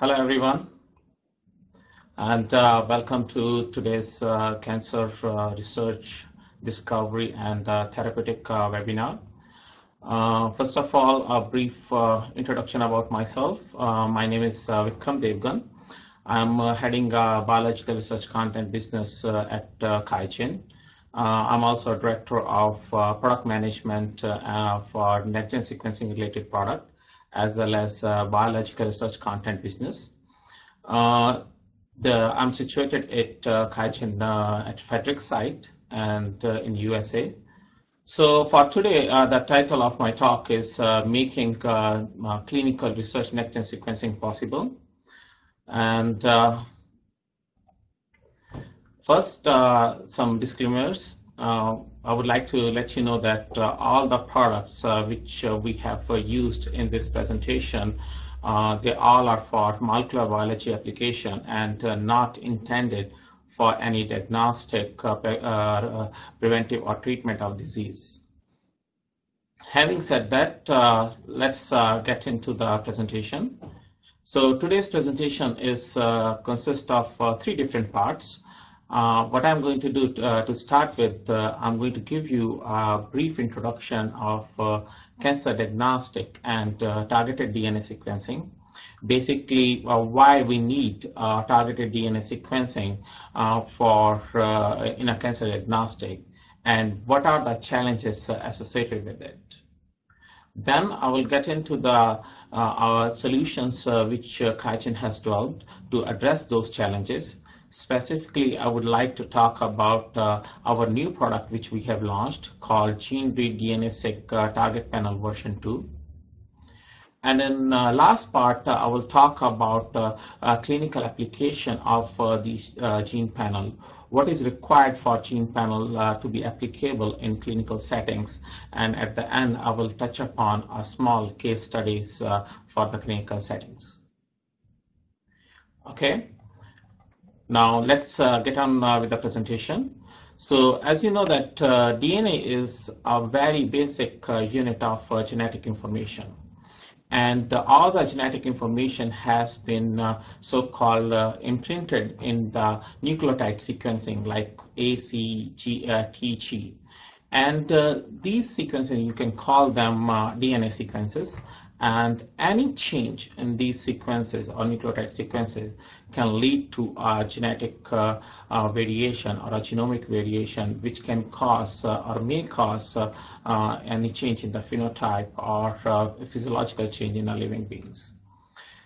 Hello, everyone, and welcome to today's Cancer Research Discovery and Therapeutic webinar. First of all, a brief introduction about myself. My name is Vikram Devgan. I'm heading biological research content business at QIAGEN. I'm also a director of product management for next-gen sequencing related product, as well as biological research content business. I'm situated at QIAGEN at Frederick site and in USA. So for today, the title of my talk is Making Clinical Research Next-Gen Sequencing Possible. And first, some disclaimers. I would like to let you know that all the products which we have used in this presentation, they all are for molecular biology application and not intended for any diagnostic, preventive, or treatment of disease. Having said that, let's get into the presentation. So today's presentation is consists of three different parts. What I'm going to do to start with, I'm going to give you a brief introduction of cancer diagnostic and targeted DNA sequencing. Basically, why we need targeted DNA sequencing in a cancer diagnostic, and what are the challenges associated with it. Then I will get into the our solutions which QIAGEN has developed to address those challenges. Specifically, I would like to talk about our new product which we have launched called GeneRead DNAseq Target Panel version 2. And then last part, I will talk about clinical application of this gene panel. What is required for gene panel to be applicable in clinical settings. And at the end, I will touch upon a small case studies for the clinical settings. Okay. Now let's get on with the presentation. So as you know that DNA is a very basic unit of genetic information. And all the genetic information has been so-called imprinted in the nucleotide sequencing like A, C, G, T, G. And these sequences, you can call them DNA sequences. And any change in these sequences or nucleotide sequences can lead to a genetic variation or a genomic variation, which can cause or may cause any change in the phenotype or physiological change in our living beings.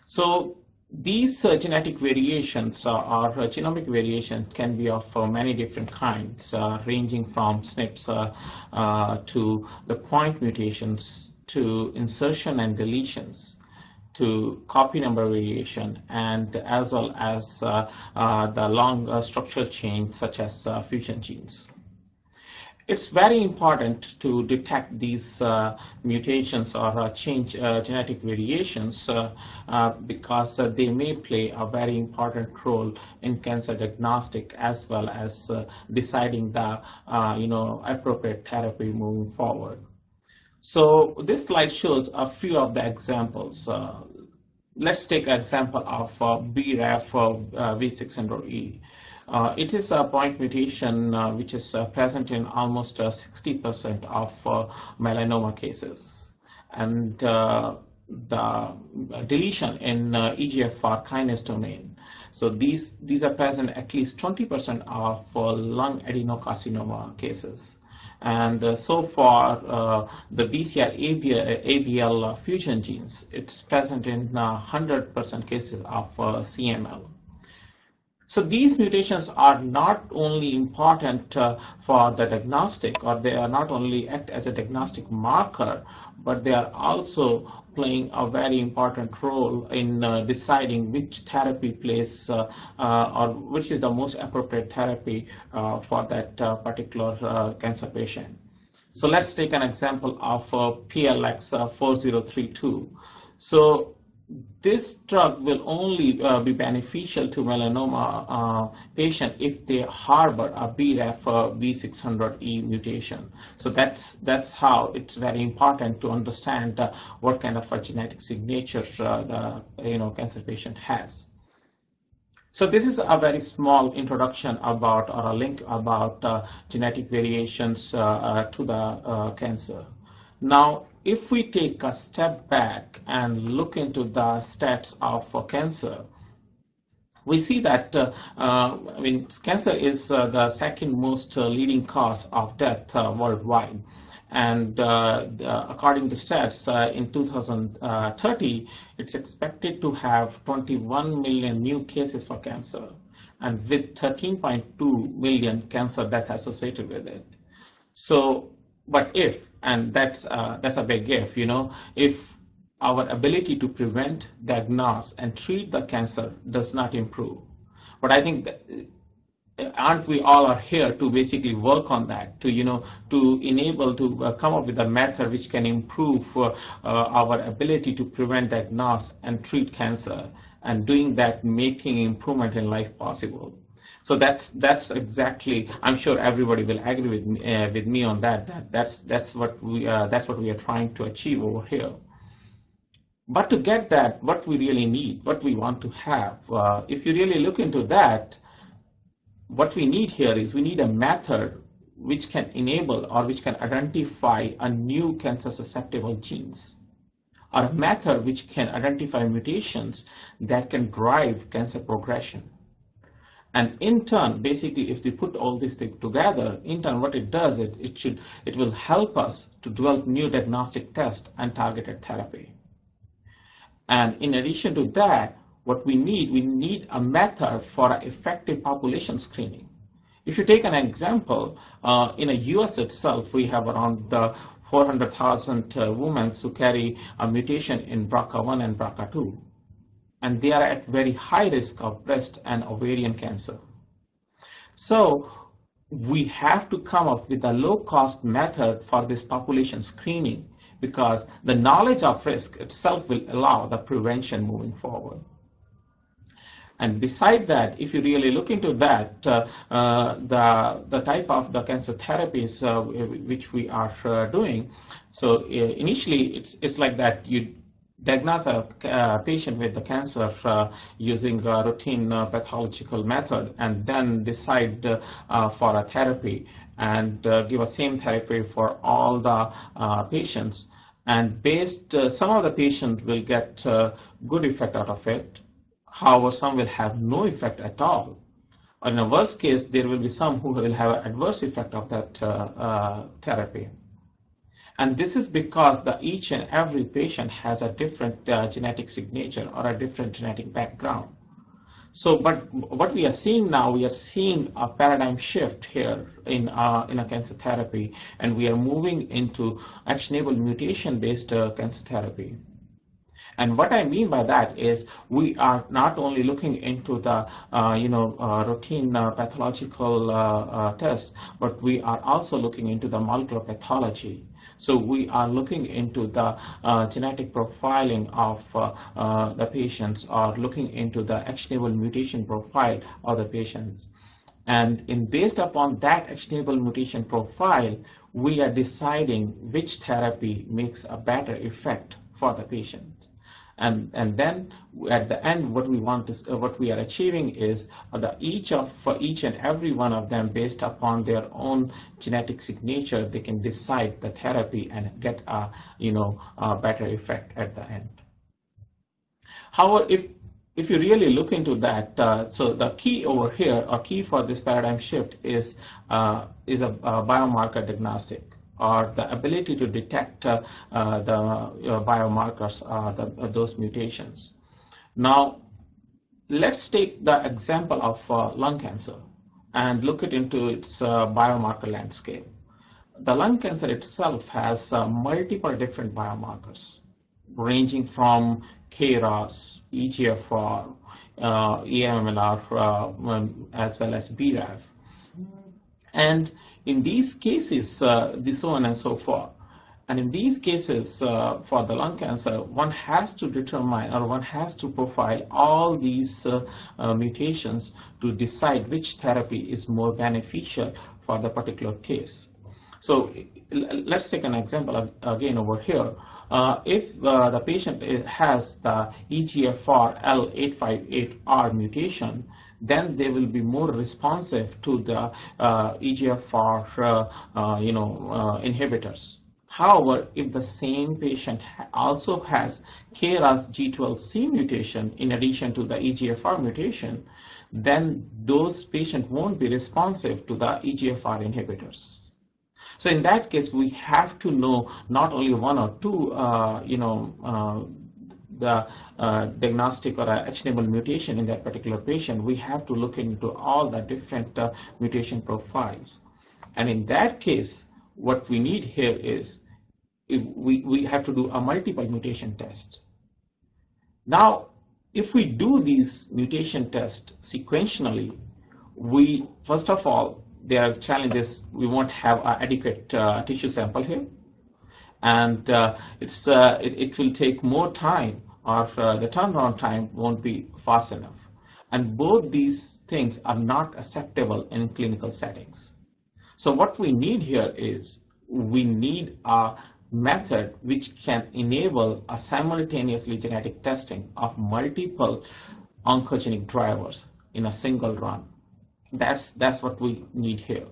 So these genetic variations or genomic variations can be of many different kinds, ranging from SNPs to the point mutations, to insertion and deletions, to copy number variation, and as well as the long structural change such as fusion genes. It's very important to detect these mutations or genetic variations because they may play a very important role in cancer diagnostic as well as deciding the appropriate therapy moving forward. So this slide shows a few of the examples. Let's take an example of BRAF V600E. It is a point mutation which is present in almost 60% of melanoma cases. And the deletion in EGFR kinase domain. So these are present at least 20% of lung adenocarcinoma cases. And so for the BCR-ABL fusion genes, it's present in 100% cases of CML. So these mutations are not only important for the diagnostic, or they are not only act as a diagnostic marker, but they are also playing a very important role in deciding which therapy plays or which is the most appropriate therapy for that particular cancer patient. So let's take an example of PLX4032. So this drug will only be beneficial to melanoma patient if they harbor a BRAF V600E mutation. So that's how it's very important to understand what kind of a genetic signature the cancer patient has. So this is a very small introduction about, or a link about genetic variations to the cancer. Now, if we take a step back and look into the stats of cancer, we see that cancer is the second most leading cause of death worldwide. And according to stats, in 2030, it's expected to have 21 million new cases for cancer, and with 13.2 million cancer deaths associated with it. So, but if, and that's a big if, if our ability to prevent, diagnose, and treat the cancer does not improve. But I think that, aren't we all are here to basically work on that, to enable to come up with a method which can improve our ability to prevent, diagnose, and treat cancer, and doing that, making improvement in life possible. So that's exactly, I'm sure everybody will agree with me on that. That's what we are trying to achieve over here. But to get that, what we really need, what we want to have, if you really look into that, what we need here is we need a method which can enable or which can identify a new cancer susceptible genes, or a method which can identify mutations that can drive cancer progression. And in turn, basically, if we put all these things together, in turn, what it does, it will help us to develop new diagnostic tests and targeted therapy. And in addition to that, what we need a method for effective population screening. If you take an example, in the US itself, we have around 400,000 women who carry a mutation in BRCA1 and BRCA2. And they are at very high risk of breast and ovarian cancer. So we have to come up with a low-cost method for this population screening, because the knowledge of risk itself will allow the prevention moving forward. And beside that, if you really look into that, the type of the cancer therapies which we are doing, so initially it's like that you diagnose a patient with the cancer using a routine pathological method, and then decide for a therapy and give a same therapy for all the patients. And some of the patients will get good effect out of it. However, some will have no effect at all. Or in a worst case, there will be some who will have an adverse effect of that therapy. And this is because each and every patient has a different genetic signature or a different genetic background. So, but what we are seeing now, we are seeing a paradigm shift here in a cancer therapy, and we are moving into actionable mutation-based cancer therapy. And what I mean by that is we are not only looking into the routine pathological tests, but we are also looking into the molecular pathology. So we are looking into the genetic profiling of the patients, or looking into the actionable mutation profile of the patients. And based upon that actionable mutation profile, we are deciding which therapy makes a better effect for the patient. And then at the end, what we are achieving is each and every one of them, based upon their own genetic signature, they can decide the therapy and get a better effect at the end. However, if you really look into that, so the key over here, or key for this paradigm shift, is a biomarker diagnostic, or the ability to detect the biomarkers, those mutations. Now, let's take the example of lung cancer and look into its biomarker landscape. The lung cancer itself has multiple different biomarkers, ranging from KRAS, EGFR, EMLR, as well as BRAF. And in these cases, so on and so forth. And in these cases, for the lung cancer, one has to determine or one has to profile all these mutations to decide which therapy is more beneficial for the particular case. So let's take an example again over here. If the patient has the EGFR L858R mutation, then they will be more responsive to the EGFR inhibitors. However, if the same patient also has KRAS G12C mutation in addition to the EGFR mutation, then those patients won't be responsive to the EGFR inhibitors. So in that case, we have to know not only one or two, the diagnostic or actionable mutation in that particular patient. We have to look into all the different mutation profiles. And in that case, what we need here is we have to do a multiple mutation test. Now, if we do these mutation tests sequentially, first of all, there are challenges. We won't have an adequate tissue sample here, and it will take more time, or the turnaround time won't be fast enough. And both these things are not acceptable in clinical settings. So what we need here is we need a method which can enable a simultaneously genetic testing of multiple oncogenic drivers in a single run. That's what we need here.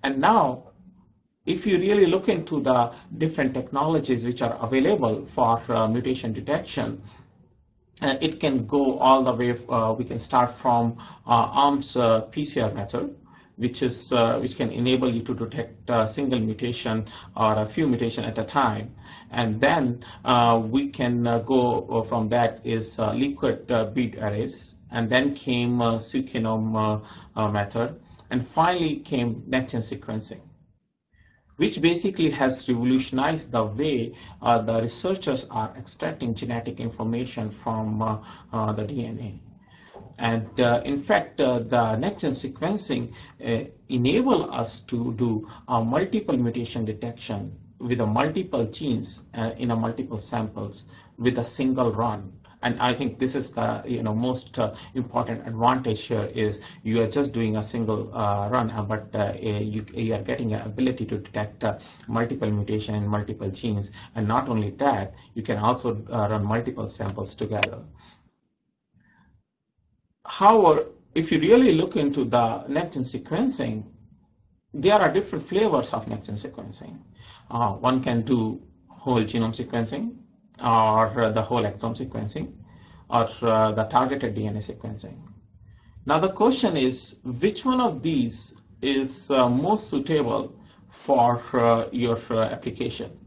And now, if you really look into the different technologies which are available for mutation detection, it can go all the way. We can start from ARMS PCR method, which can enable you to detect a single mutation or a few mutations at a time. And then we can go from that is liquid bead arrays, and then came sequenome method, and finally came next-gen sequencing, which basically has revolutionized the way the researchers are extracting genetic information from the DNA. And in fact, the next-gen sequencing enable us to do multiple mutation detection with multiple genes in multiple samples with a single run. And I think this is the most important advantage here is you are just doing a single run, but you are getting an ability to detect multiple mutation in multiple genes. And not only that, you can also run multiple samples together. However, if you really look into the next-gen sequencing, there are different flavors of next-gen sequencing. One can do whole genome sequencing, or the whole exome sequencing, or the targeted DNA sequencing. Now the question is, which one of these is most suitable for your application?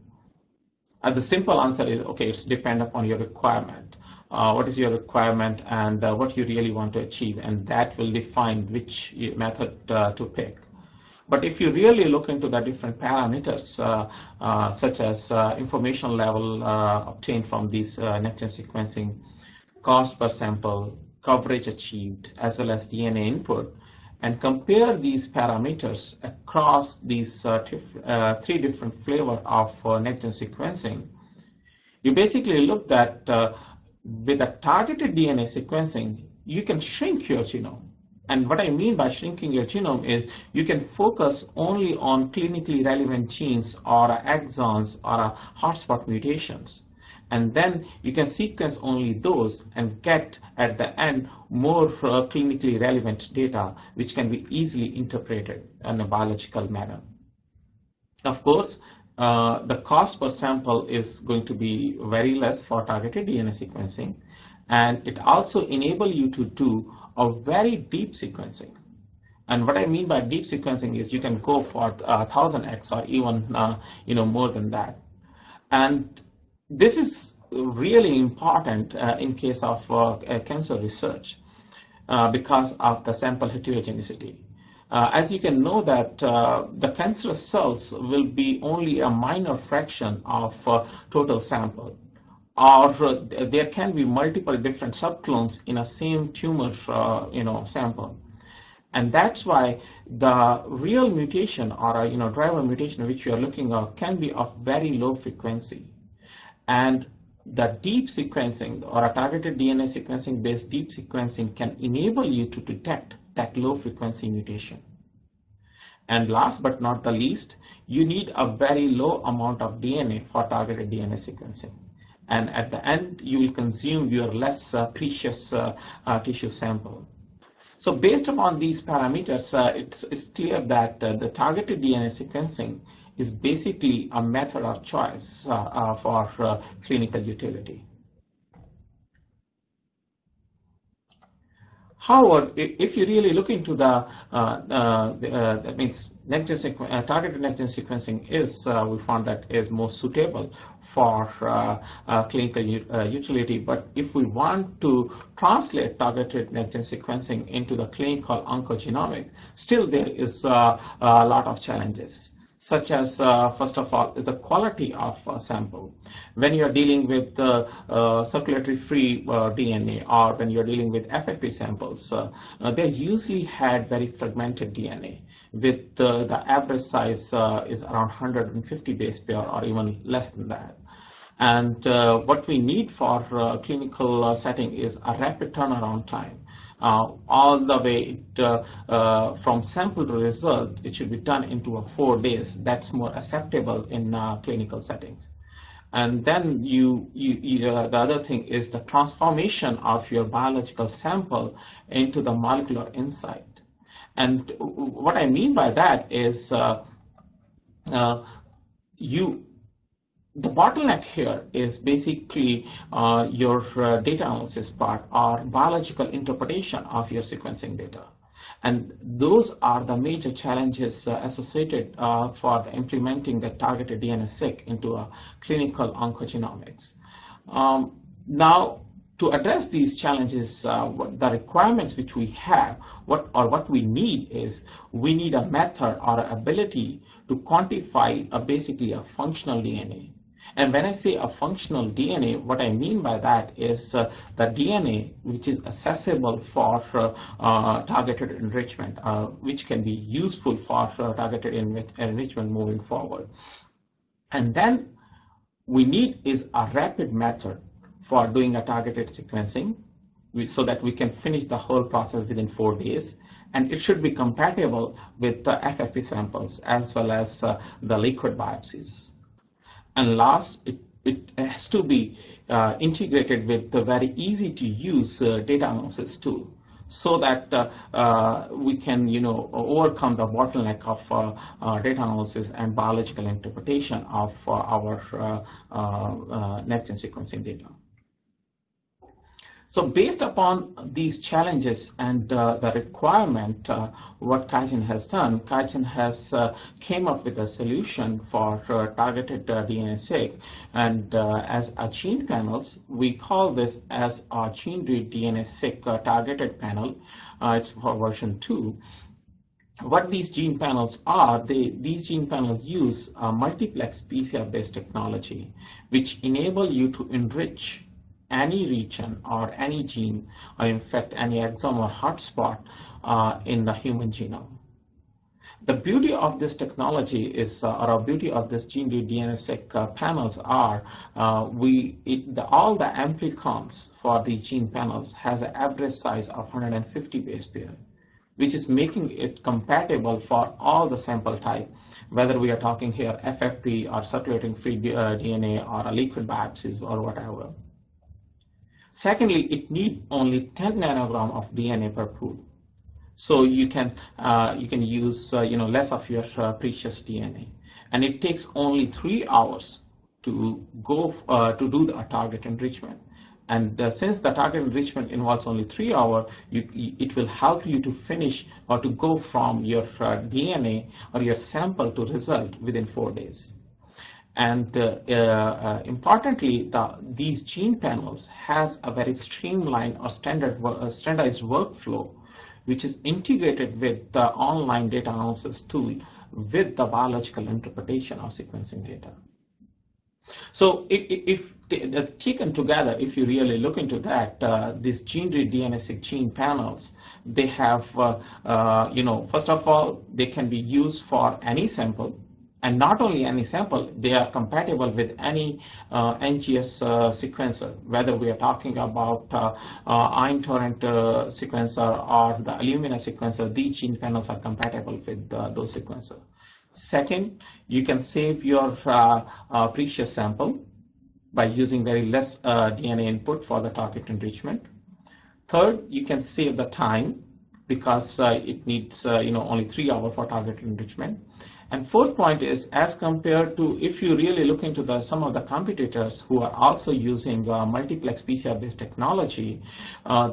The simple answer is, okay, it's dependent upon your requirement. What is your requirement and what you really want to achieve, and that will define which method to pick. But if you really look into the different parameters, such as information level obtained from these next-gen sequencing, cost per sample, coverage achieved, as well as DNA input, and compare these parameters across these three different flavors of next-gen sequencing, you basically look at with a targeted DNA sequencing, you can shrink your genome. And what I mean by shrinking your genome is you can focus only on clinically relevant genes or exons or hotspot mutations. And then you can sequence only those and get at the end more clinically relevant data, which can be easily interpreted in a biological manner. Of course, the cost per sample is going to be very less for targeted DNA sequencing, and it also enables you to do a very deep sequencing. And what I mean by deep sequencing is you can go for 1000x or even more than that. And this is really important in case of cancer research because of the sample heterogeneity. As you can know that the cancerous cells will be only a minor fraction of total sample, or there can be multiple different subclones in a same tumor sample. And that's why the real mutation or a driver mutation which you are looking at can be of very low frequency. And the deep sequencing or a targeted DNA sequencing based deep sequencing can enable you to detect that low frequency mutation. And last but not the least, you need a very low amount of DNA for targeted DNA sequencing. And at the end, you will consume your less precious tissue sample. So based upon these parameters, it's clear that the targeted DNA sequencing is basically a method of choice for clinical utility. However, if you really look into that means targeted next-gen sequencing is, we found that is most suitable for clinical utility. But if we want to translate targeted next-gen sequencing into the clinical oncogenomics, still there is a lot of challenges, such as, first of all, is the quality of sample. When you're dealing with circulatory free DNA, or when you're dealing with FFP samples, they usually had very fragmented DNA, with the average size is around 150 base pair or even less than that. And what we need for clinical setting is a rapid turnaround time. All the way from sample to result, it should be done into 4 days. That's more acceptable in clinical settings. And then the other thing is the transformation of your biological sample into the molecular insight. And what I mean by that is the bottleneck here is basically your data analysis part or biological interpretation of your sequencing data. And those are the major challenges associated for implementing the targeted DNAseq into a clinical oncogenomics. Now, to address these challenges, the requirements which we have, what we need is, we need a method or an ability to quantify basically a functional DNA. And when I say a functional DNA, what I mean by that is the DNA which is accessible for targeted enrichment, which can be useful for targeted enrichment moving forward. And then we need is a rapid method for doing a targeted sequencing so that we can finish the whole process within 4 days. And it should be compatible with the FFP samples as well as the liquid biopsies. And last, it has to be integrated with the very easy to use data analysis tool, so that we can overcome the bottleneck of data analysis and biological interpretation of our next-gen sequencing data. So based upon these challenges and the requirement, what QIAGEN has done, QIAGEN has came up with a solution for targeted DNAseq, and as a gene panels, we call this as our GeneRead DNAseq targeted panel. It's for version 2. What these gene panels are, these gene panels use a multiplex PCR-based technology, which enable you to enrich any region or any gene, or in fact any exome or hotspot in the human genome. The beauty of this technology is, or the beauty of this GeneRead DNAseq panels are, all the amplicons for these gene panels has an average size of 150 base pair, which is making it compatible for all the sample type, whether we are talking here FFP or circulating free DNA or a liquid biopsies or whatever. Secondly, it needs only 10 nanogram of DNA per pool, so you can use less of your precious DNA, and it takes only 3 hours to go to do the target enrichment. And since the target enrichment involves only 3 hours, it will help you to finish or to go from your DNA or your sample to result within 4 days. And importantly, these gene panels has a very streamlined or standardized workflow, which is integrated with the online data analysis tool with the biological interpretation of sequencing data. So if taken together, if you really look into that, these GeneRead DNAseq gene panels, they have, first of all, they can be used for any sample. And not only any sample, they are compatible with any NGS sequencer, whether we are talking about iron torrent sequencer or the Illumina sequencer. These gene panels are compatible with those sequencers. Second, you can save your precious sample by using very less DNA input for the target enrichment. Third, you can save the time because it needs only 3 hours for target enrichment. And fourth point is, as compared to if you really look into some of the competitors who are also using multiplex PCR-based technology,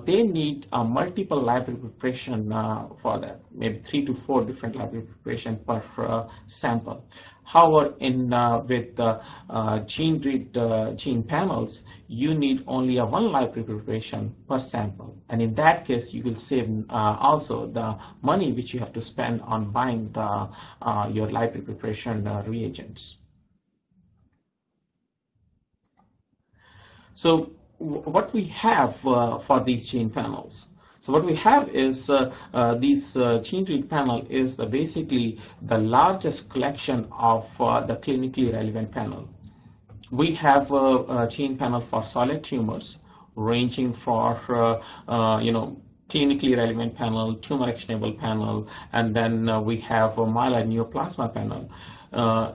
they need a multiple library preparation for that, maybe 3 to 4 different library preparation per sample. However, with GeneRead gene panels, you need only a 1 library preparation per sample. And in that case, you will save also the money which you have to spend on buying your library preparation reagents. So what we have for these gene panels. So what we have is these GeneRead panel is basically the largest collection of the clinically relevant panel. We have a gene panel for solid tumors, ranging for clinically relevant panel, tumor actionable panel, and then we have a myeloid neoplasma panel.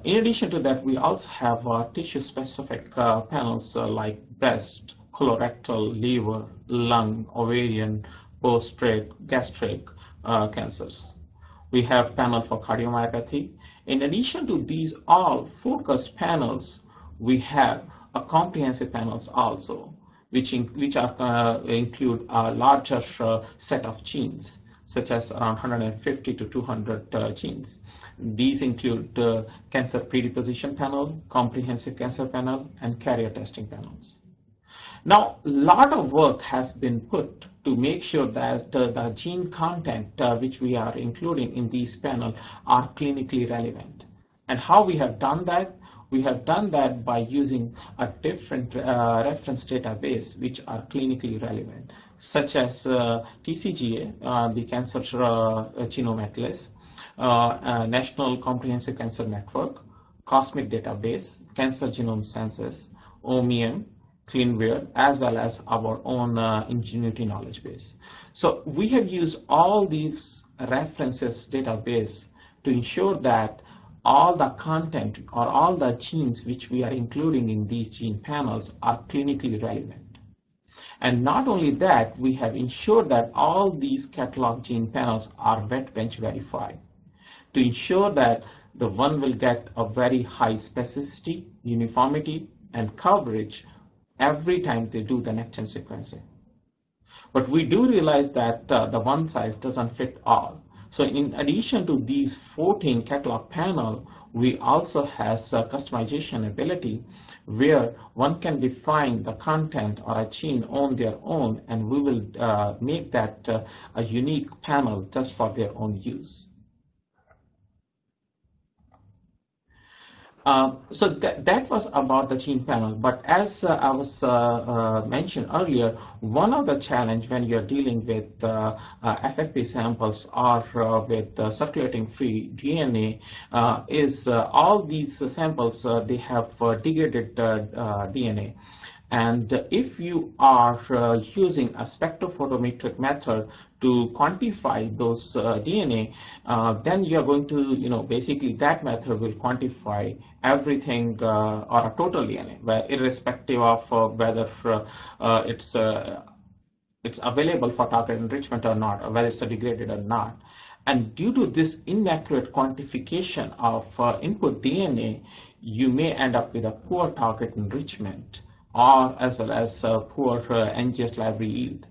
In addition to that, we also have tissue-specific panels like breast, colorectal, liver, lung, ovarian, prostate, gastric cancers. We have panel for cardiomyopathy. In addition to these all focused panels, we have a comprehensive panels also, which include a larger set of genes, such as around 150 to 200 genes. These include cancer predisposition panel, comprehensive cancer panel, and carrier testing panels. Now, a lot of work has been put to make sure that the gene content which we are including in these panels are clinically relevant. And how we have done that? We have done that by using a different reference database which are clinically relevant, such as TCGA, the Cancer Genome Atlas, National Comprehensive Cancer Network, Cosmic Database, Cancer Genome Census, OMIUM, CleanWare, as well as our own Ingenuity knowledge base. So we have used all these references database to ensure that all the content or all the genes which we are including in these gene panels are clinically relevant. And not only that, we have ensured that all these catalog gene panels are wet bench verified to ensure that the one will get a very high specificity, uniformity, and coverage every time they do the next-gen sequencing. But we do realize that the one size doesn't fit all. So in addition to these 14 catalog panel, we also have customization ability where one can define the content or a gene on their own, and we will make that a unique panel just for their own use. So that was about the gene panel. But as I was mentioned earlier, one of the challenge when you're dealing with FFP samples or with circulating free DNA is all these samples, they have degraded DNA. And if you are using a spectrophotometric method to quantify those DNA, then you're going to, basically that method will quantify everything or a total DNA, irrespective of whether it's available for target enrichment or not, or whether it's degraded or not. And due to this inaccurate quantification of input DNA, you may end up with a poor target enrichment, or as well as poor NGS library yield.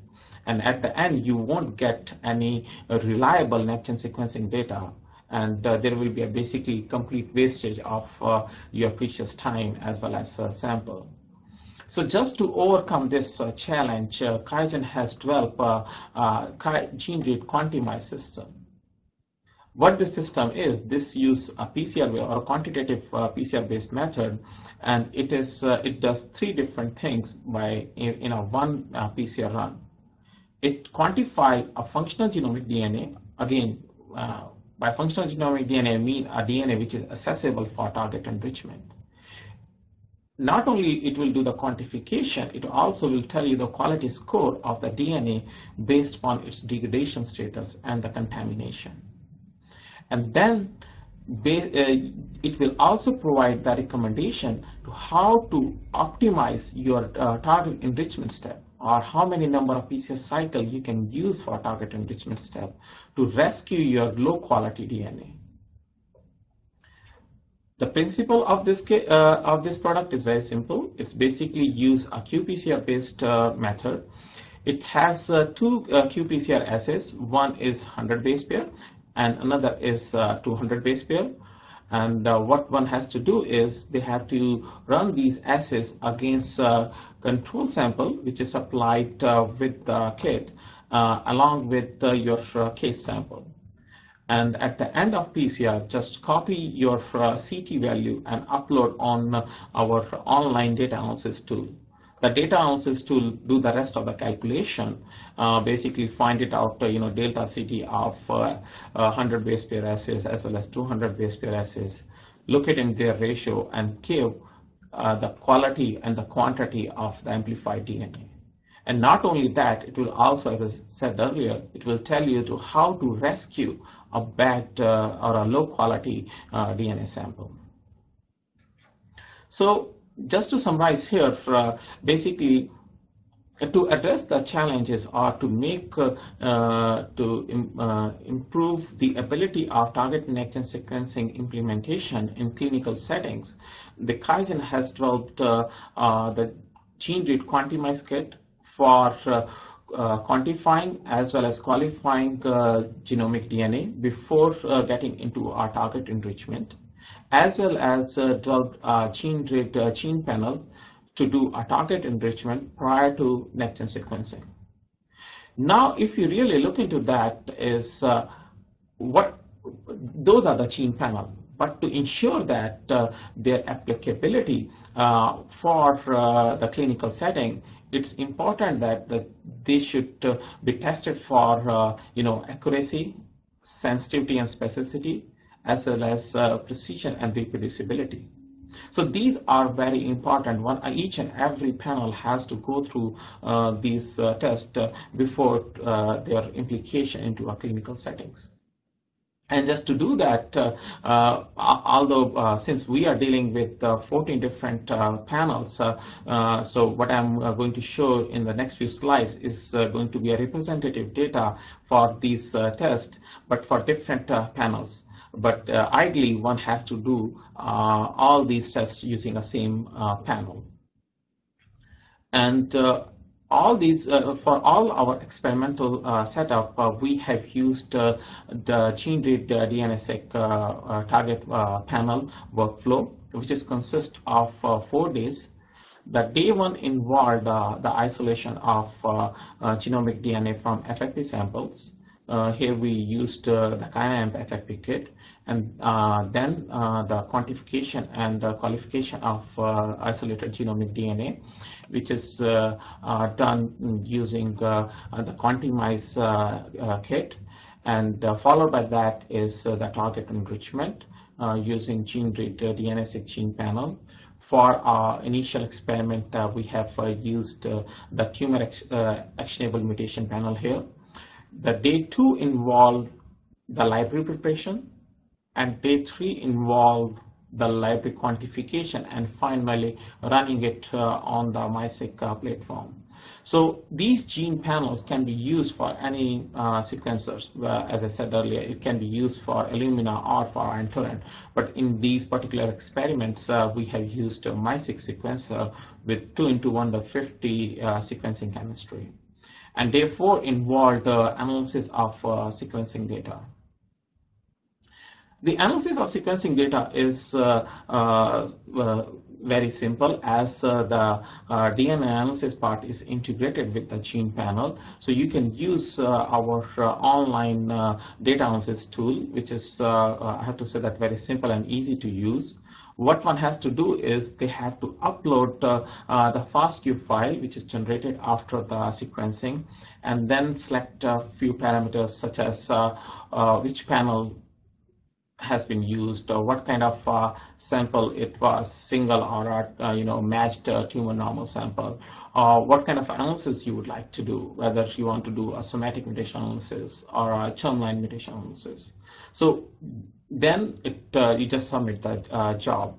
And at the end, you won't get any reliable next-gen sequencing data, and there will be a basically complete wastage of your precious time as well as sample. So just to overcome this challenge, QIAGEN has developed a GeneRead Quantimize system. What this system is, this use a PCR or a quantitative PCR based method, and it does three different things in a one PCR run. It quantifies a functional genomic DNA. Again, by functional genomic DNA, I mean a DNA which is accessible for target enrichment. Not only it will do the quantification, it also will tell you the quality score of the DNA based on its degradation status and the contamination. And then it will also provide the recommendation to how to optimize your target enrichment step, or how many number of PCR cycles you can use for target enrichment step to rescue your low quality DNA. The principle of this product is very simple. It's basically use a qPCR based method. It has two qPCR assays. One is 100 base pair and another is 200 base pair. And what one has to do is they have to run these assays against control sample which is applied with the kit along with your case sample. And at the end of PCR, just copy your CT value and upload on our online data analysis tool. The data analysis tool do the rest of the calculation, basically find it out, delta CT of 100 base pair assays as well as 200 base pair assays, look at in their ratio and give the quality and the quantity of the amplified DNA. And not only that, it will also, as I said earlier, it will tell you to how to rescue a bad or a low quality DNA sample. So just to summarize here, basically to address the challenges or to make improve the ability of target next-gen sequencing implementation in clinical settings, the QIAGEN has developed the GeneRead Quantimize kit for quantifying as well as qualifying genomic DNA before getting into our target enrichment, as well as developed GeneRead gene panels to do a target enrichment prior to next-gen sequencing. Now, if you really look into that, is those are the gene panel. But to ensure that their applicability for the clinical setting, it's important that they should be tested for accuracy, sensitivity and specificity, as well as precision and reproducibility. So these are very important. Each and every panel has to go through these tests before their implication into our clinical settings. And just to do that, although since we are dealing with 14 different panels, so what I'm going to show in the next few slides is going to be a representative data for these tests, but for different panels. But ideally, one has to do all these tests using a same panel. And all these, for all our experimental setup, we have used the GeneRead DNAseq target panel workflow, which is consist of 4 days. The day one involved the isolation of genomic DNA from FFP samples. Here we used the QIAAMP FFP kit, and then the quantification and qualification of isolated genomic DNA, which is done using the Quantimize kit, and followed by that is the target enrichment using GeneRead DNAseq gene panel. For our initial experiment, we have used the tumor actionable mutation panel here. The day 2 involved the library preparation, and day 3 involved the library quantification, and finally running it on the MySeq platform. So these gene panels can be used for any sequencers. As I said earlier, it can be used for Illumina or for Antorrent. But in these particular experiments, we have used a MySeq sequencer with 2 × 150 sequencing chemistry. And day 4 involved analysis of sequencing data. The analysis of sequencing data is very simple, as the DNA analysis part is integrated with the gene panel. So you can use our online data analysis tool, which is, I have to say, that very simple and easy to use. What one has to do is they have to upload the FASTQ file, which is generated after the sequencing, and then select a few parameters such as which panel has been used, or what kind of sample it was, single or matched tumor normal sample, or what kind of analysis you would like to do, whether you want to do a somatic mutation analysis or a germline mutation analysis. So then you just submit the job,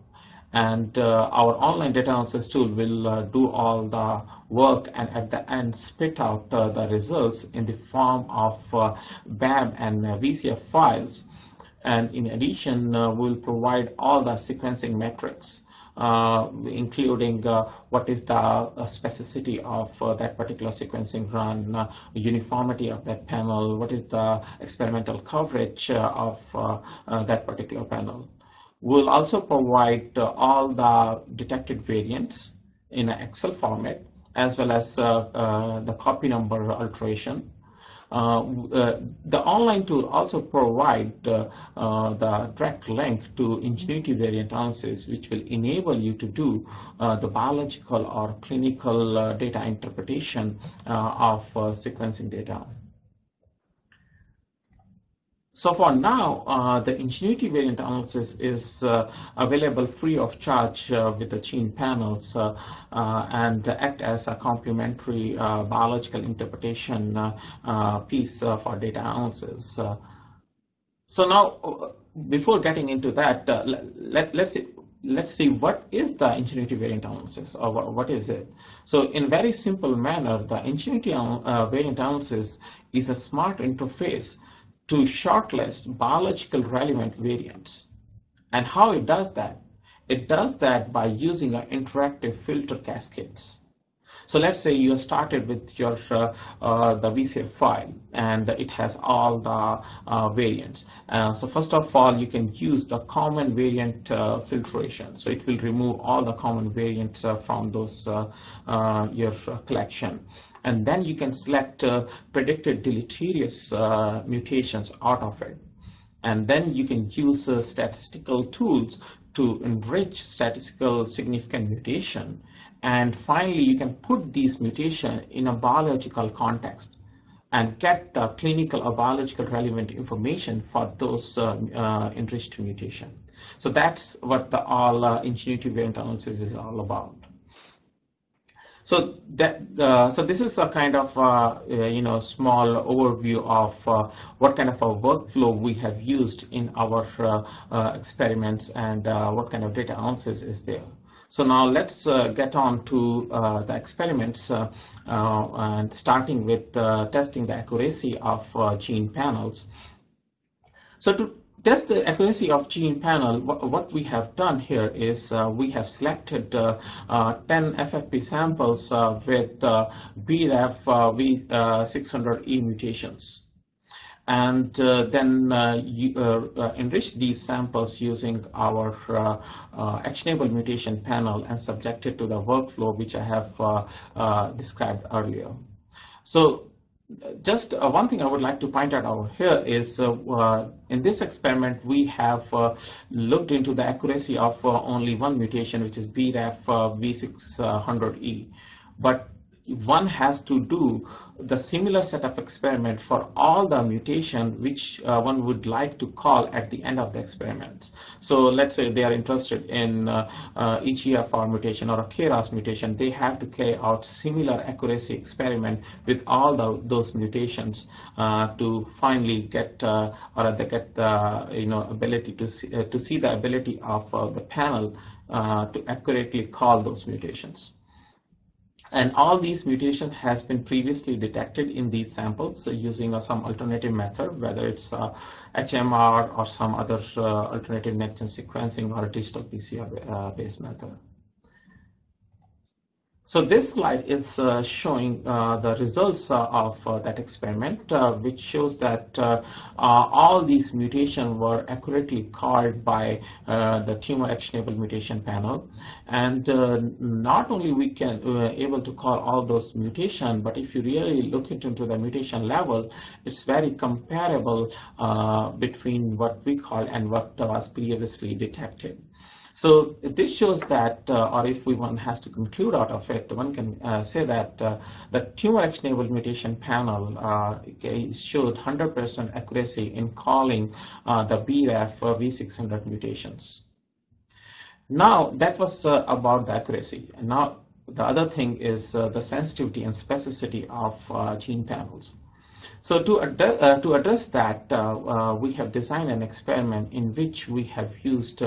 and our online data analysis tool will do all the work, and at the end spit out the results in the form of BAM and VCF files. And in addition, we'll provide all the sequencing metrics, including what is the specificity of that particular sequencing run, uniformity of that panel, what is the experimental coverage of that particular panel. We'll also provide all the detected variants in an Excel format, as well as the copy number alteration. The online tool also provide the direct link to Ingenuity variant analysis, which will enable you to do the biological or clinical data interpretation of sequencing data. So for now, the Ingenuity variant analysis is available free of charge with the gene panels and act as a complementary biological interpretation piece for data analysis. So now, before getting into that, let's see what is the Ingenuity variant analysis, or what is it. So in very simple manner, the Ingenuity variant analysis is a smart interface to shortlist biological relevant variants. And how it does that? It does that by using an interactive filter cascades. So let's say you started with your the VCF file, and it has all the variants. So first of all, you can use the common variant filtration. So it will remove all the common variants from those your collection. And then you can select predicted deleterious mutations out of it. And then you can use statistical tools to enrich statistical significant mutation. And finally, you can put these mutations in a biological context and get the clinical or biological relevant information for those enriched mutation. So that's what the all Ingenuity variant analysis is all about. So so this is a kind of small overview of what kind of a workflow we have used in our experiments, and what kind of data analysis is there. So now let's get on to the experiments, and starting with testing the accuracy of gene panels. So to test the accuracy of gene panel, what we have done here is we have selected 10 FFP samples with BRAF V600E mutations. And then enrich these samples using our actionable mutation panel and subject it to the workflow which I have described earlier. So just one thing I would like to point out over here is in this experiment we have looked into the accuracy of only one mutation, which is BRAF V600E. But one has to do the similar set of experiment for all the mutation which one would like to call at the end of the experiment. So let's say they are interested in EGFR mutation or a KRAS mutation. They have to carry out similar accuracy experiment with all those mutations to finally get or they get the ability to see the ability of the panel to accurately call those mutations. And all these mutations has been previously detected in these samples using some alternative method, whether it's HMR or some other alternative next-gen sequencing or a digital PCR based method. So this slide is showing the results of that experiment, which shows that all these mutations were accurately called by the tumor actionable mutation panel. And not only we can able to call all those mutations, but if you really look into the mutation level, it's very comparable between what we call and what was previously detected. So this shows that, or if one has to conclude out of it, one can say that the tumor actionable mutation panel showed 100% accuracy in calling the BRAF V600 mutations. Now that was about the accuracy. And now the other thing is the sensitivity and specificity of gene panels. So to address that, we have designed an experiment in which we have used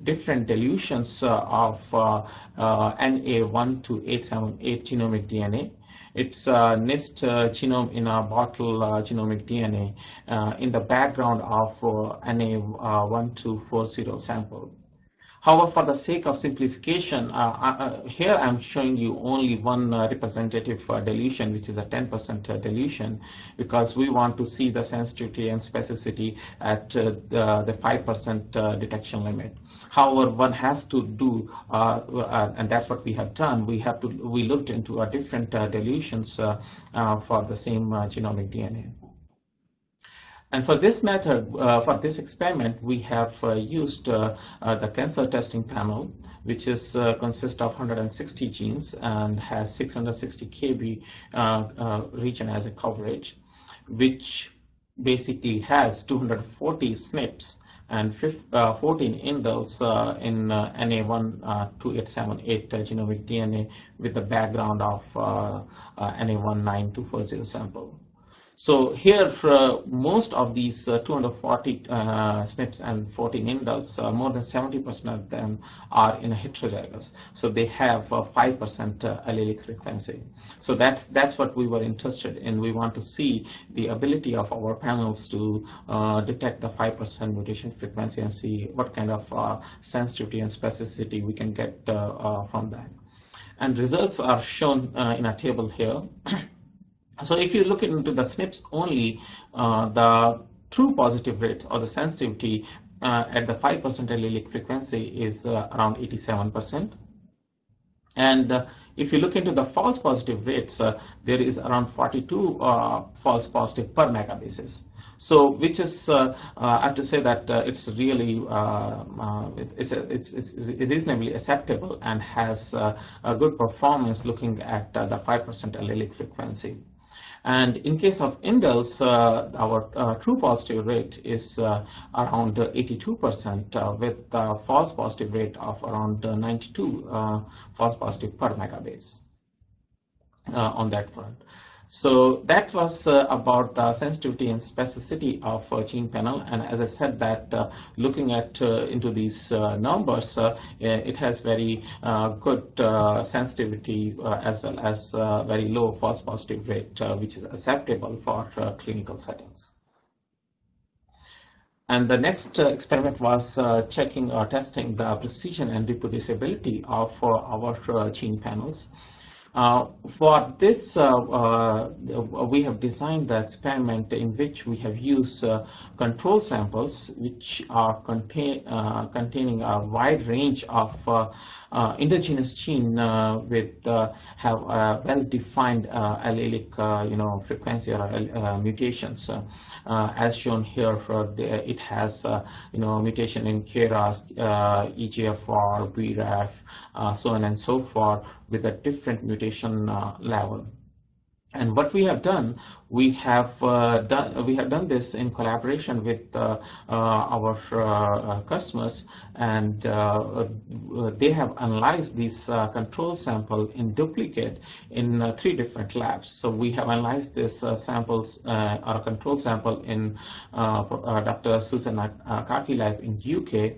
different dilutions of Na12878 genomic DNA. It's NIST genome in a bottle genomic DNA in the background of Na1240 sample. However, for the sake of simplification, here I'm showing you only one representative dilution, which is a 10% dilution, because we want to see the sensitivity and specificity at the 5% detection limit. However, one has to do, and that's what we have done, we looked into different dilutions for the same genomic DNA. And for this method, for this experiment, we have used the cancer testing panel, which is consists of 160 genes and has 660 kb region as a coverage, which basically has 240 SNPs and 14 indels in Na12878 genomic DNA with the background of Na19240 sample. So here, most of these 240 SNPs and 14 indels, more than 70% of them are in a heterozygous. So they have 5% allelic frequency. So that's what we were interested in. We want to see the ability of our panels to detect the 5% mutation frequency and see what kind of sensitivity and specificity we can get from that. And results are shown in a table here. So if you look into the SNPs only, the true positive rates or the sensitivity at the 5% allelic frequency is around 87%. And if you look into the false positive rates, there is around 42 false positive per megabases. So, which is, I have to say that it's really, it's reasonably acceptable and has a good performance looking at the 5% allelic frequency. And in case of indels, our true positive rate is around 82% with a false positive rate of around 92 false positive per megabase on that front. So that was about the sensitivity and specificity of gene panel, and as I said that looking at into these numbers, it has very good sensitivity as well as very low false positive rate, which is acceptable for clinical settings. And the next experiment was checking or testing the precision and reproducibility of our gene panels. For this, we have designed the experiment in which we have used control samples which are containing a wide range of endogenous gene with have well-defined allelic frequency or mutations. As shown here, it has mutation in KRAS, EGFR, BRAF, so on and so forth, with a different mutation level. And what we have done, we have done this in collaboration with our customers, and they have analyzed this control sample in duplicate in 3 different labs. So we have analyzed this samples or control sample in Dr. Susan Kaki lab in UK,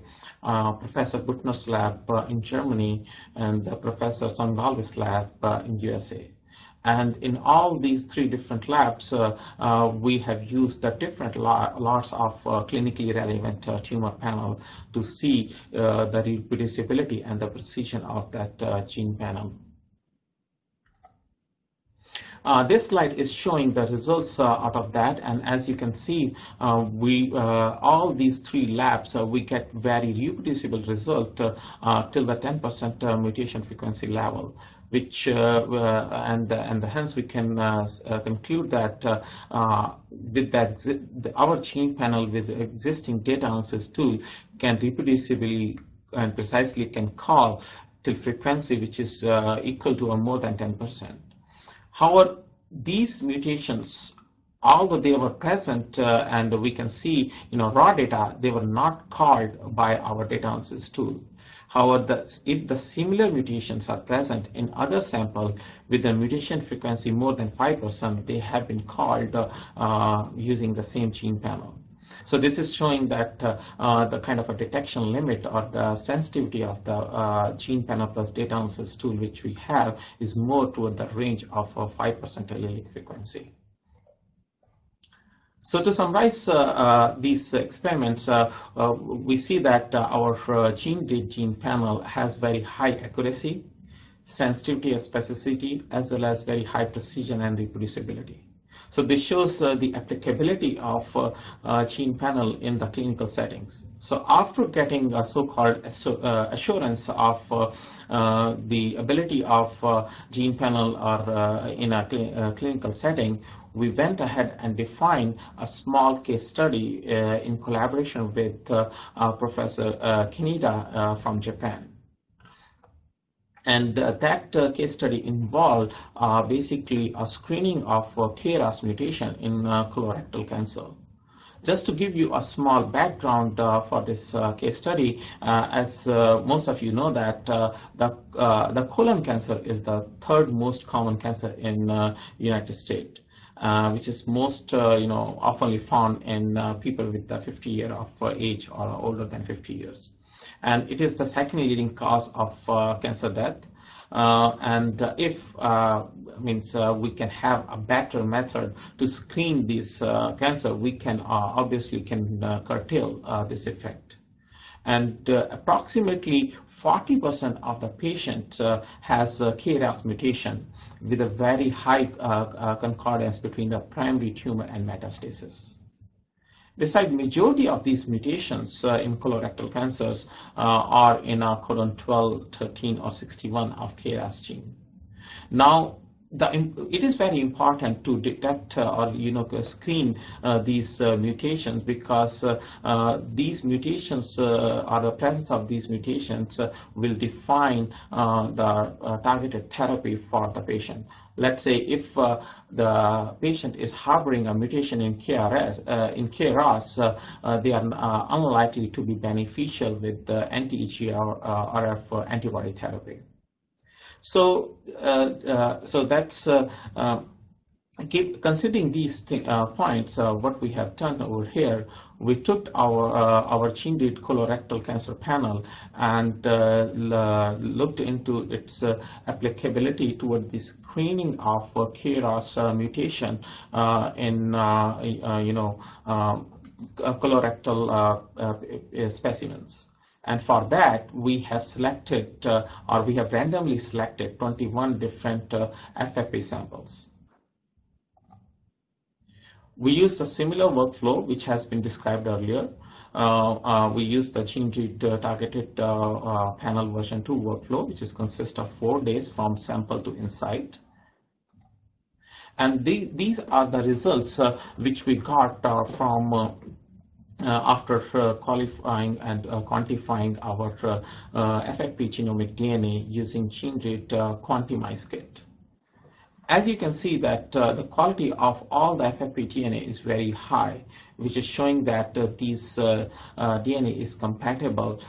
Professor Butner's lab in Germany, and Professor Songalvis lab in USA. And in all these 3 different labs, we have used the different lots of clinically relevant tumor panel to see the reproducibility and the precision of that gene panel. This slide is showing the results out of that, and as you can see, all these 3 labs we get very reproducible result till the 10% mutation frequency level, which and hence we can conclude that with that our gene panel with existing data analysis tool can reproducibly and precisely can call till frequency which is equal to or more than 10%. However, these mutations, although they were present and we can see raw data, they were not called by our data analysis tool. However, if the similar mutations are present in other sample with a mutation frequency more than 5%, they have been called using the same gene panel. So this is showing that the kind of a detection limit or the sensitivity of the gene panel plus data analysis tool which we have is more toward the range of 5% allelic frequency. So to summarize these experiments, we see that our GeneRead gene panel has very high accuracy, sensitivity and specificity, as well as very high precision and reproducibility. So this shows the applicability of gene panel in the clinical settings. So after getting a so-called assurance of the ability of gene panel or in a clinical setting, we went ahead and defined a small case study in collaboration with Professor Kinida from Japan. And that case study involved basically a screening of KRAS mutation in colorectal cancer. Just to give you a small background for this case study, as most of you know that the colon cancer is the 3rd most common cancer in United States. Which is most often found in people with the 50 years of age or older than 50 years. And it is the 2nd leading cause of cancer death. And if we can have a better method to screen this cancer, we can obviously curtail this effect. And approximately 40% of the patient has KRAS mutation with a very high concordance between the primary tumor and metastasis. Besides, majority of these mutations in colorectal cancers are in codon 12, 13, or 61 of KRAS gene. Now, it is very important to detect or screen these mutations, because these mutations or the presence of these mutations will define the targeted therapy for the patient. Let's say if the patient is harboring a mutation in KRAS, they are unlikely to be beneficial with the anti-EGFR antibody therapy. So, that's considering these points. What we have done over here, we took our GeneRead colorectal cancer panel and looked into its applicability toward the screening of KRAS mutation in colorectal specimens. And for that, we have selected, or we have randomly selected 21 different FFP samples. We used a similar workflow which has been described earlier. We used the GeneRead targeted panel version 2 workflow, which consists of 4 days from sample to insight. And these are the results which we got from after qualifying and quantifying our FFP genomic DNA using GeneRead Quantimize kit. As you can see that the quality of all the FFP DNA is very high, which is showing that these DNA is compatible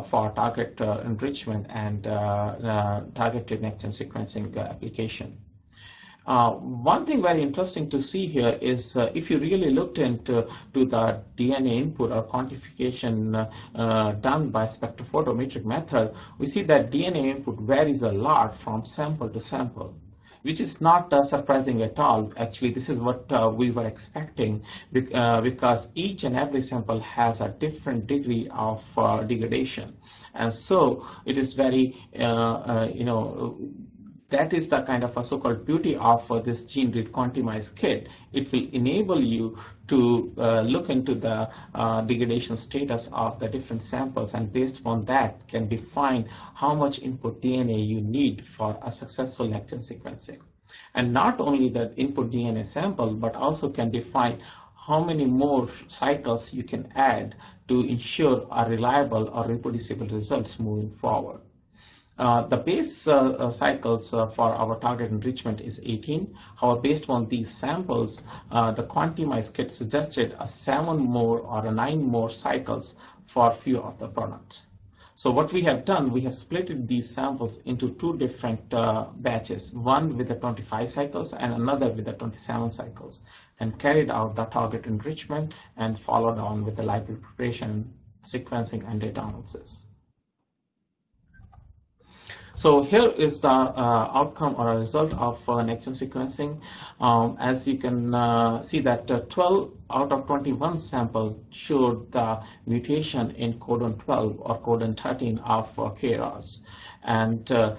for target enrichment and targeted next-gen sequencing application. One thing very interesting to see here is if you really looked into the DNA input or quantification done by spectrophotometric method, we see that DNA input varies a lot from sample to sample, which is not surprising at all. Actually, this is what we were expecting, because each and every sample has a different degree of degradation. And so it is very, that is the kind of a so-called beauty of this GeneRead Quantimize kit. It will enable you to look into the degradation status of the different samples, and based on that can define how much input DNA you need for a successful next-gen sequencing. And not only the input DNA sample, but also can define how many more cycles you can add to ensure a reliable or reproducible results moving forward. The base cycles for our target enrichment is 18. However, based on these samples, the Quantimize kit suggested a 7 more or a 9 more cycles for few of the products. So what we have done, we have split these samples into two different batches, one with the 25 cycles and another with the 27 cycles, and carried out the target enrichment and followed on with the library preparation, sequencing, and data analysis. So here is the outcome or a result of next-gen sequencing. As you can see that 12 out of 21 samples showed the mutation in codon 12 or codon 13 of KRAS, and the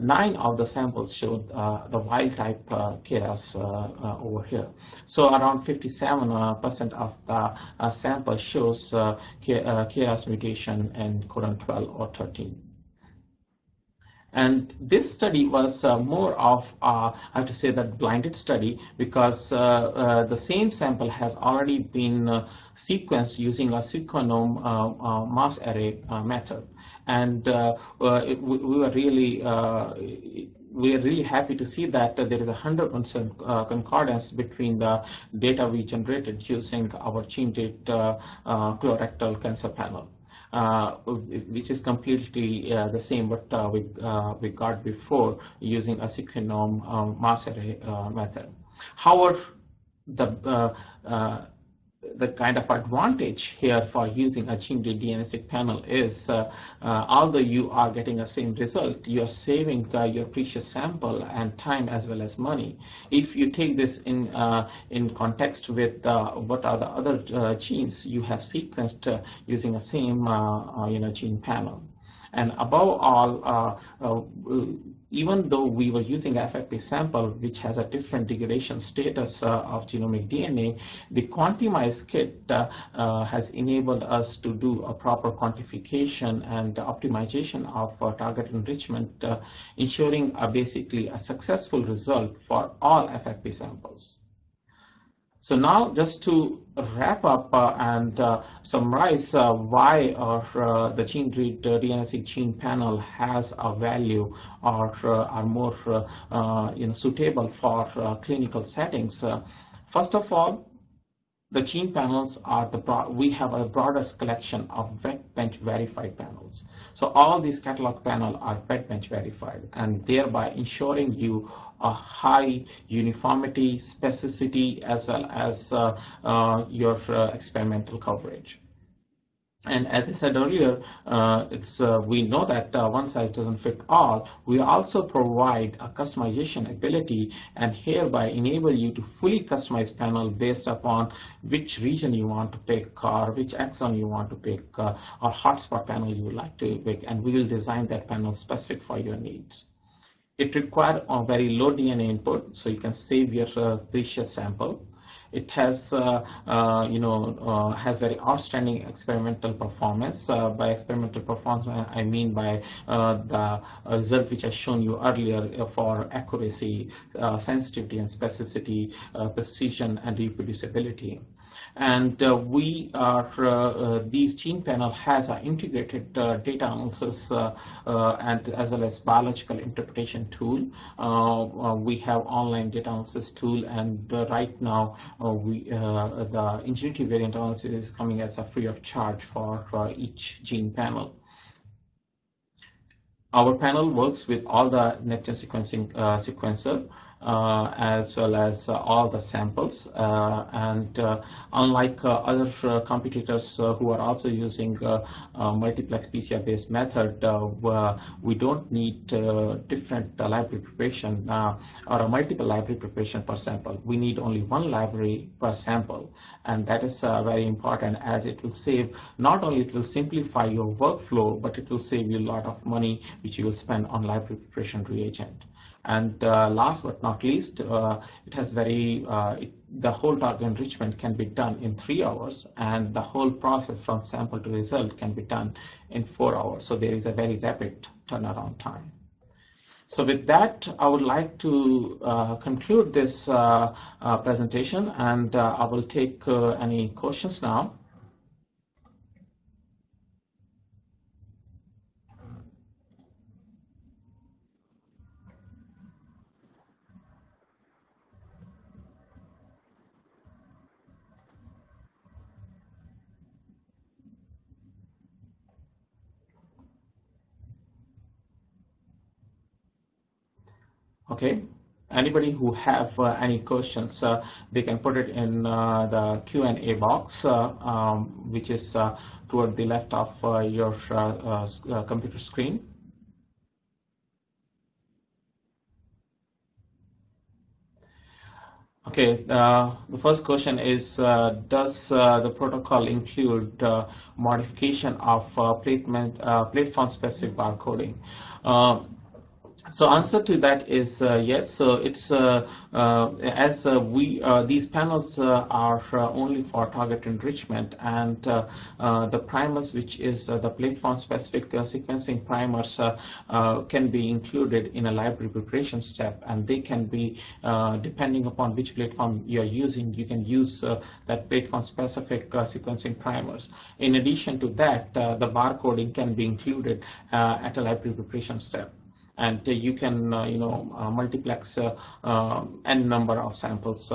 9 of the samples showed the wild type KRAS over here. So around 57% of the sample shows KRAS mutation in codon 12 or 13. And this study was more of, I have to say, that blinded study, because the same sample has already been sequenced using a sequenome mass array method. And we were really happy to see that there is 100% concordance between the data we generated using our GeneRead colorectal cancer panel. Which is completely the same what we got before using a sequenome mass array method. However, the kind of advantage here for using a GeneRead DNAseq panel is, although you are getting the same result, you are saving your precious sample and time as well as money. If you take this in context with what are the other genes you have sequenced using the same gene panel. And above all, even though we were using FFP sample, which has a different degradation status of genomic DNA, the Quantimize kit has enabled us to do a proper quantification and optimization of target enrichment, ensuring basically a successful result for all FFP samples. So now, just to wrap up and summarize why the GeneRead DNAseq gene panel has a value or are more suitable for clinical settings. First of all, the gene panels are we have a broader collection of wet bench verified panels. So all these catalog panels are wet bench verified, and thereby ensuring you a high uniformity, specificity, as well as your experimental coverage. And as I said earlier, we know that one size doesn't fit all. We also provide a customization ability, and hereby enable you to fully customize panel based upon which region you want to pick, or which exon you want to pick, or hotspot panel you would like to pick, and we will design that panel specific for your needs. It requires a very low DNA input, so you can save your precious sample. It has, has very outstanding experimental performance. By experimental performance, I mean by the result which I shown you earlier for accuracy, sensitivity and specificity, precision and reproducibility. And these gene panel has an integrated data analysis and as well as biological interpretation tool. We have online data analysis tool, and right now the Ingenuity variant analysis is coming as a free of charge for each gene panel. Our panel works with all the next-gen sequencing sequencer. as well as all the samples. And unlike other competitors who are also using multiplex PCR-based method, we don't need different library preparation or a multiple library preparation per sample. We need only one library per sample, and that is very important, as it will save, not only it will simplify your workflow, but it will save you a lot of money which you will spend on library preparation reagent. And last but not least, it has the whole target enrichment can be done in 3 hours, and the whole process from sample to result can be done in 4 hours. So there is a very rapid turnaround time. So with that, I would like to conclude this presentation, and I will take any questions now. Okay, anybody who have any questions, they can put it in the Q&A box, which is toward the left of your computer screen. Okay, the first question is, does the protocol include modification of platform-specific barcoding? So answer to that is yes. So it's these panels are only for target enrichment, and the primers, which is the platform-specific sequencing primers, can be included in a library preparation step, and they can be, depending upon which platform you are using, you can use that platform-specific sequencing primers. In addition to that, the barcoding can be included at a library preparation step. And you can, multiplex n number of samples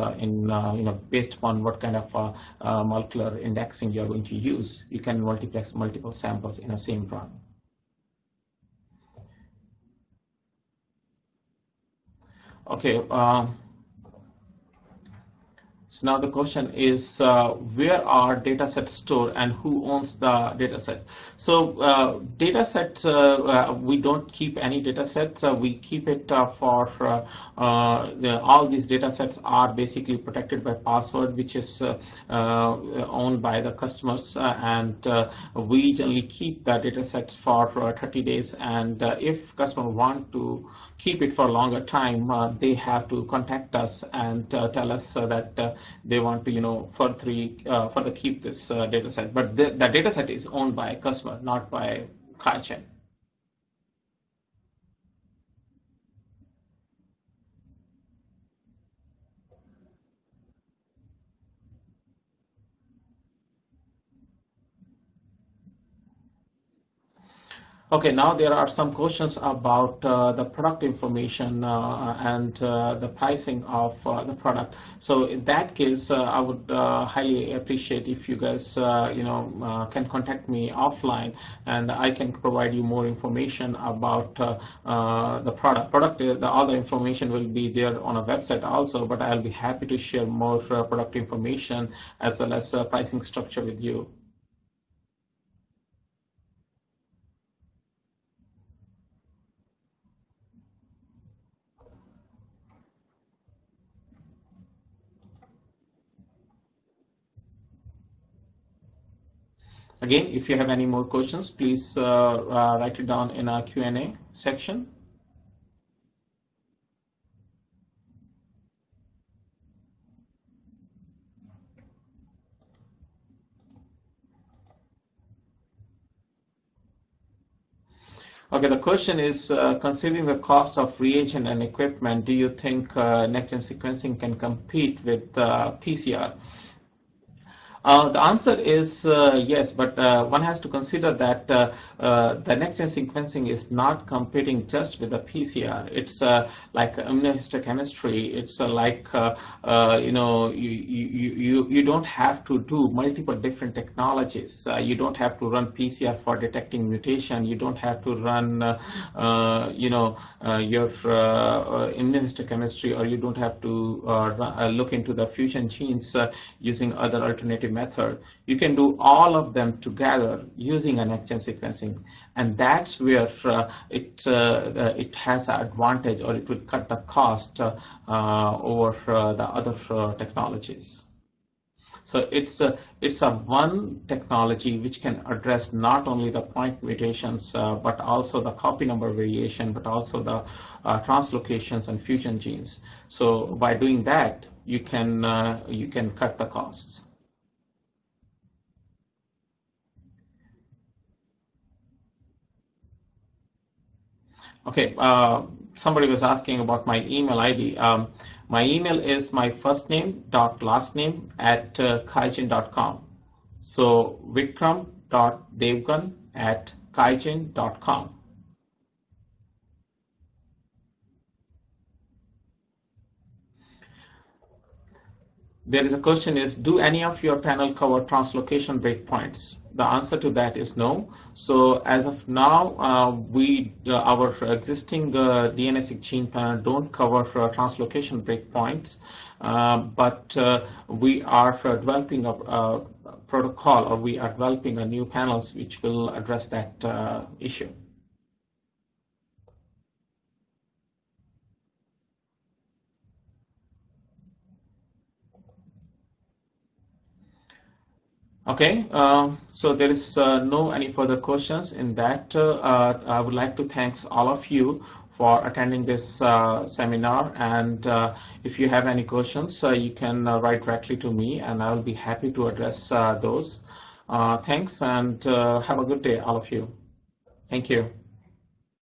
based upon what kind of molecular indexing you're going to use. You can multiplex multiple samples in a same run. Okay. So now the question is, where are data sets stored and who owns the data set? So data sets, we don't keep any data sets. We keep it for all these data sets are basically protected by password, which is owned by the customers, and we generally keep the data sets for 30 days. And if customer want to keep it for a longer time, they have to contact us and tell us that they want to, further keep this data set. But the data set is owned by a customer, not by QIAGEN. Okay, now there are some questions about the product information and the pricing of the product. So in that case, I would highly appreciate if you guys, can contact me offline, and I can provide you more information about the product. The other information will be there on a website also, but I'll be happy to share more product information as well as pricing structure with you. Again, if you have any more questions, please write it down in our Q&A section. Okay, the question is, considering the cost of reagent and equipment, do you think next-gen sequencing can compete with PCR? The answer is yes, but one has to consider that the next-gen sequencing is not competing just with the PCR. It's like immunohistochemistry. It's you know, you don't have to do multiple different technologies. You don't have to run PCR for detecting mutation. You don't have to run you know, your immunohistochemistry, or you don't have to look into the fusion genes using other alternative method. You can do all of them together using a next-gen sequencing, and that's where it has an advantage, or it will cut the cost over the other technologies. So it's a one technology which can address not only the point mutations, but also the copy number variation, but also the translocations and fusion genes. So by doing that, you can cut the costs. Okay, somebody was asking about my email ID. My email is my first name dot last name at QIAGEN.com. So Vikram.Devgan at QIAGEN.com. There is a question is, do any of your panel cover translocation breakpoints? The answer to that is no. So as of now, our existing DNAseq gene panel don't cover translocation breakpoints, but we are developing a protocol, or we are developing a new panels which will address that issue. Okay, so there is no any further questions in that. I would like to thank all of you for attending this seminar, and if you have any questions, you can write directly to me, and I will be happy to address those. Thanks, and have a good day, all of you. Thank you.